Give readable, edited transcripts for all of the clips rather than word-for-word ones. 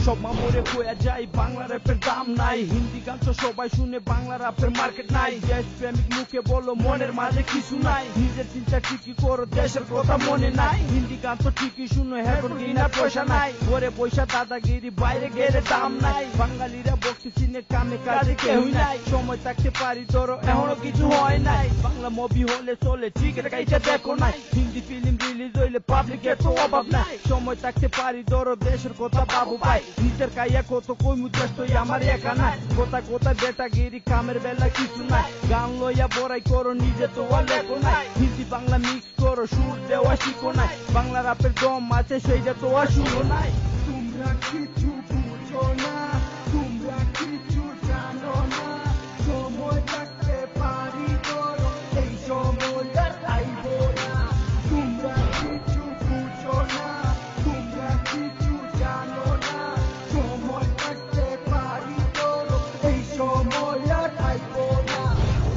সব মামরে কয়া যায় বাংলা র্যাপের দাম নাই, হিন্দি গান তো সবাই শুনে বাংলা র্যাপের মার্কেট নাই। দেশ প্রেমিক মুখে বলো মনের মাঝে কিছু নাই, নিজের চিন্তা ঠিকই করো দেশের কথা মনে নাই। হিন্দি গান তো ঠিকই শুনো এখন কিনার পয়সা নাই, ঘরে পয়সা দাদাগিরি বাইরে গেলে দাম নাই। বাঙালিরা বক্সি চিনে কামে কাজে কেউই নাই, সময় থাকতে পারি ধরো এখনো কিছু হয় নাই। বাংলা মুভি হলে চলে টিকিট কাইটা দেখো নাই, হিন্দি ফিল্ম রিলিজ হইলে পাবলিকের তো অভাব নাই। সময় থাকতে পারি ধরো দেশের কথা বাবু ভাই, নিজের কাইয়া কত কইমু চেষ্ট আমার একা নাই। কোথা কোথা বেটাগিরি কামের বেলা কিছু নাই, গান লইয়া বড়াই করো নিজে তো লেখো নাই। হিন্দি বাংলা মিক্স করো সুর দেওয়া শিখো নাই, বাংলা রাপের দম আছে সেইটা তো আর শুনো নাই। তোমরা কিছু বুঝো না, তোমরা কিছু জানো না, সময় থাকতে পারি ধরো এই সময় আর আইব না। তোমরা কিছু বুঝো না, তোমরা কিছু জানো না, সময় থাকতে পারি ধরো এই সময় আর আইব না।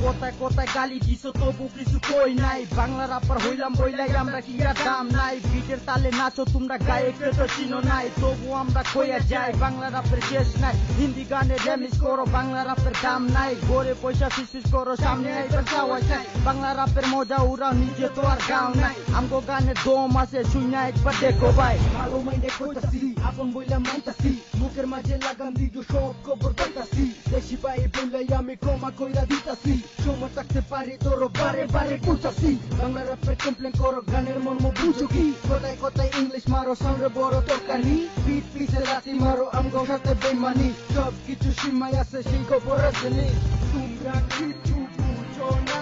কোথায় কোথায় গালি দিছো তবু কিছু কই নাই, বাংলা রাপার হইলাম বইলাই আমরা কি আর দাম নাই। বিটের তালে নাচো তোমরা গায়ককে তো চিনো নাই, তবু আমরা কইয়া যাই বাংলা রাপের শেষ নাই। হিন্দি গানে রেমিক্স করো বাংলা রাপের দাম নাই, ঘরে পয়সা ফিস করো সামনে আইবার চাওয়া চাই। বাংলা রাপের মজা উড়াও নিজে তো আর গাও নাই, আমগো গানে দম আছে শুইনা একবার দেখো ভাই। ভালো মাইন্ডে কইতাছি আপন বইলা মানতাছি, মুখের মাঝে লাগাম দিগো সব খবর পাইতাছি। দেশি ভাই বইলাই আমি ক্ষমা কইরা দিতাছি, সময় থাকতে পারি তোর বারে বারে কইতাছি। বাংলা রাপের কমপ্লেন করো গানের মর্ম বুঝো কি, কথায় কথায় ইংলিশ মারো সামনে বড় তরকারি, বিট পিছে লাথি মারো আমগো সাথে বেমানি, সব কিছু সীমায় আছে সেই খবর আছে নি। তোমরা কিছু বুঝো না,